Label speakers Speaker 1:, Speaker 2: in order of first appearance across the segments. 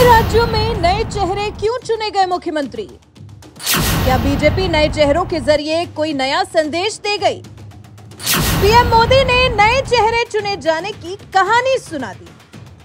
Speaker 1: नए राज्यों में नए चेहरे क्यों चुने गए मुख्यमंत्री? क्या बीजेपी नए चेहरों के जरिए कोई नया संदेश दे गई? पीएम मोदी ने नए चेहरे चुने जाने की कहानी सुना दी।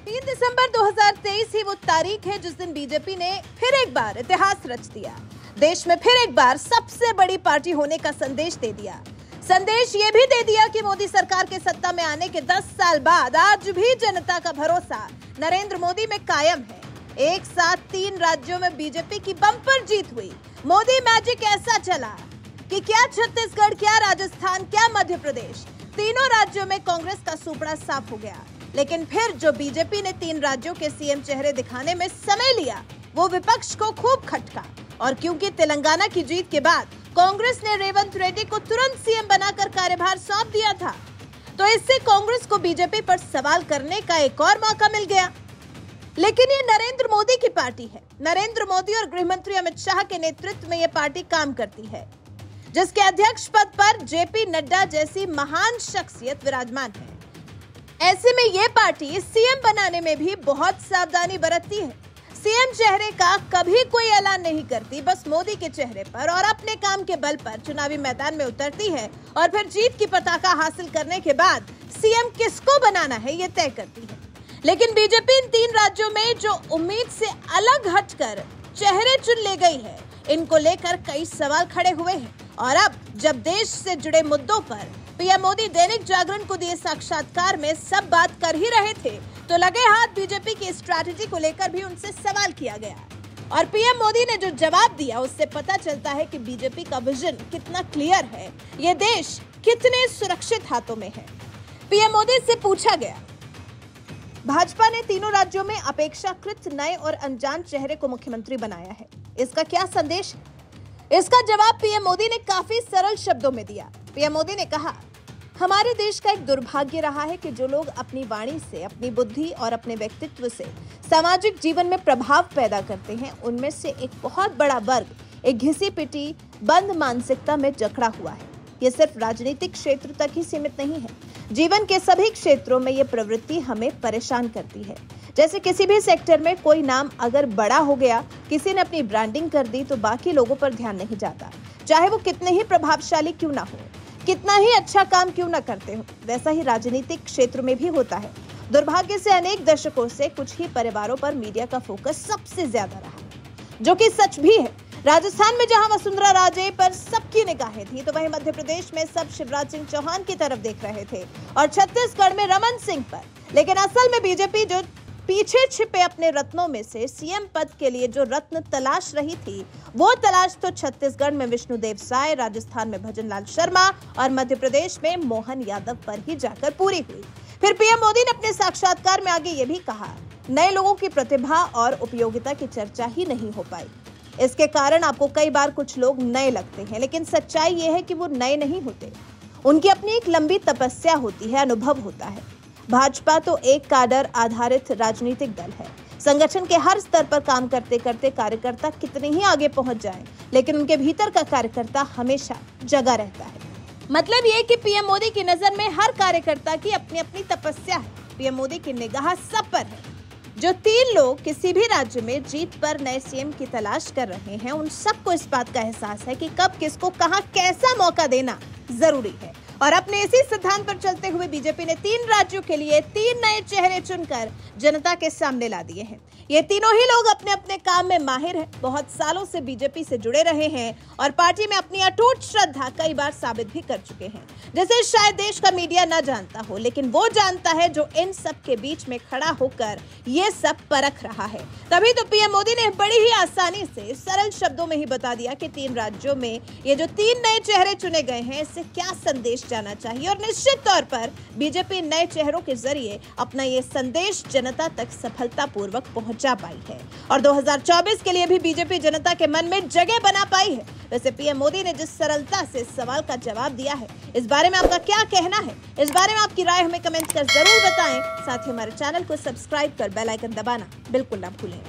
Speaker 1: 3 दिसंबर 2023 ही वो तारीख है जिस दिन बीजेपी ने फिर एक बार इतिहास रच दिया। देश में फिर एक बार सबसे बड़ी पार्टी होने का संदेश दे दिया। संदेश ये भी दे दिया कि मोदी सरकार के सत्ता में आने के 10 साल बाद आज भी जनता का भरोसा नरेंद्र मोदी में कायम है। एक साथ 3 राज्यों में बीजेपी की बम्पर जीत हुई। मोदी मैजिक ऐसा चला कि क्या छत्तीसगढ़, क्या राजस्थान, क्या मध्य प्रदेश, तीनों राज्यों में कांग्रेस का सुपड़ा साफ हो गया। लेकिन फिर जो बीजेपी ने 3 राज्यों के सीएम चेहरे दिखाने में समय लिया, वो विपक्ष को खूब खटका। और क्योंकि तेलंगाना की जीत के बाद कांग्रेस ने रेवंत रेड्डी को तुरंत सीएम बनाकर कार्यभार सौंप दिया था, तो इससे कांग्रेस को बीजेपी पर सवाल करने का एक और मौका मिल गया। लेकिन ये नरेंद्र मोदी की पार्टी है। नरेंद्र मोदी और गृह मंत्री अमित शाह के नेतृत्व में ये पार्टी काम करती है, जिसके अध्यक्ष पद पर जेपी नड्डा जैसी महान शख्सियत विराजमान है। ऐसे में ये पार्टी सीएम बनाने में भी बहुत सावधानी बरतती है। सीएम चेहरे का कभी कोई ऐलान नहीं करती, बस मोदी के चेहरे पर और अपने काम के बल पर चुनावी मैदान में उतरती है और फिर जीत की पताका हासिल करने के बाद सीएम किसको बनाना है ये तय करती है। लेकिन बीजेपी इन 3 राज्यों में जो उम्मीद से अलग हटकर चेहरे चुन ले गई है, इनको लेकर कई सवाल खड़े हुए हैं। और अब जब देश से जुड़े मुद्दों पर पीएम मोदी दैनिक जागरण को दिए साक्षात्कार में सब बात कर ही रहे थे, तो लगे हाथ बीजेपी की स्ट्रैटेजी को लेकर भी उनसे सवाल किया गया। और पीएम मोदी ने जो जवाब दिया उससे पता चलता है कि बीजेपी का विजन कितना क्लियर है, ये देश कितने सुरक्षित हाथों में है। पीएम मोदी से पूछा गया, भाजपा ने तीनों राज्यों में अपेक्षाकृत नए और अनजान चेहरे को मुख्यमंत्री बनाया है, इसका क्या संदेश है? इसका जवाब पीएम मोदी ने काफी सरल शब्दों में दिया। पीएम मोदी ने कहा, हमारे देश का एक दुर्भाग्य रहा है कि जो लोग अपनी वाणी से, अपनी बुद्धि और अपने व्यक्तित्व से सामाजिक जीवन में प्रभाव पैदा करते हैं, उनमें से एक बहुत बड़ा वर्ग एक घिसी पिटी बंद मानसिकता में जकड़ा हुआ है। ये सिर्फ राजनीतिक क्षेत्र तक ही सीमित नहीं है, जीवन के सभी क्षेत्रों में ये प्रवृत्ति हमें परेशान करती है। जैसे किसी भी सेक्टर में कोई नाम अगर बड़ा हो गया, किसी ने अपनी ब्रांडिंग कर दी, तो बाकी लोगों पर ध्यान नहीं जाता, चाहे वो कितने ही प्रभावशाली क्यों ना हो, कितना ही अच्छा काम क्यों ना करते हो। वैसा ही राजनीतिक क्षेत्र में भी होता है। दुर्भाग्य से अनेक दशकों से कुछ ही परिवारों पर मीडिया का फोकस सबसे ज्यादा रहा, जो कि सच भी है। राजस्थान में जहां वसुंधरा राजे पर सबकी निगाहें थी, तो वहीं मध्य प्रदेश में सब शिवराज सिंह चौहान की तरफ देख रहे थे और छत्तीसगढ़ में रमन सिंह पर। लेकिन असल में बीजेपी जो पीछे छिपे अपने रत्नों में से सीएम पद के लिए जो रत्न तलाश रही थी, वो तलाश तो छत्तीसगढ़ में विष्णुदेव साय, राजस्थान में भजनलाल शर्मा और मध्य प्रदेश में मोहन यादव पर ही जाकर पूरी हुई। फिर पीएम मोदी ने अपने साक्षात्कार में आगे ये भी कहा, नए लोगों की प्रतिभा और उपयोगिता की चर्चा ही नहीं हो पाई। इसके कारण आपको कई बार कुछ लोग नए लगते हैं, लेकिन सच्चाई ये है कि वो नए नहीं होते। उनकी अपनी एक लंबी तपस्या होती है, अनुभव होता है। भाजपा तो एक काडर आधारित राजनीतिक दल है। संगठन के हर स्तर पर काम करते करते कार्यकर्ता कितने ही आगे पहुंच जाएं, लेकिन उनके भीतर का कार्यकर्ता हमेशा जगा रहता है। मतलब ये कि पीएम मोदी की नजर में हर कार्यकर्ता की अपनी अपनी तपस्या है। पीएम मोदी की निगाह सब पर है। जो 3 लोग किसी भी राज्य में जीत पर नए सीएम की तलाश कर रहे हैं, उन सबको इस बात का एहसास है कि कब किसको कहां कैसा मौका देना जरूरी है। और अपने इसी सिद्धांत पर चलते हुए बीजेपी ने 3 राज्यों के लिए 3 नए चेहरे चुनकर जनता के सामने ला दिए हैं। ये तीनों ही लोग अपने अपने काम में माहिर हैं, बहुत सालों से बीजेपी से जुड़े रहे हैं और पार्टी में अपनी अटूट श्रद्धा कई बार साबित भी कर चुके हैं, जिसे शायद देश का मीडिया न जानता हो, लेकिन वो जानता है जो इन सब के बीच में खड़ा होकर ये सब परख रहा है। तभी तो पीएम मोदी ने बड़ी ही आसानी से सरल शब्दों में ही बता दिया कि 3 राज्यों में ये जो 3 नए चेहरे चुने गए हैं, इससे क्या संदेश जाना चाहिए। और निश्चित तौर पर बीजेपी नए चेहरों के जरिए अपना ये संदेश जनता तक सफलतापूर्वक पहुंचा पाई है और 2024 के लिए भी बीजेपी जनता के मन में जगह बना पाई है। वैसे पीएम मोदी ने जिस सरलता से सवाल का जवाब दिया है, इस बारे में आपका क्या कहना है? इस बारे में आपकी राय हमें कमेंट कर जरूर बताएं। साथ ही हमारे चैनल को सब्सक्राइब कर बेल आइकन दबाना बिल्कुल ना भूलें।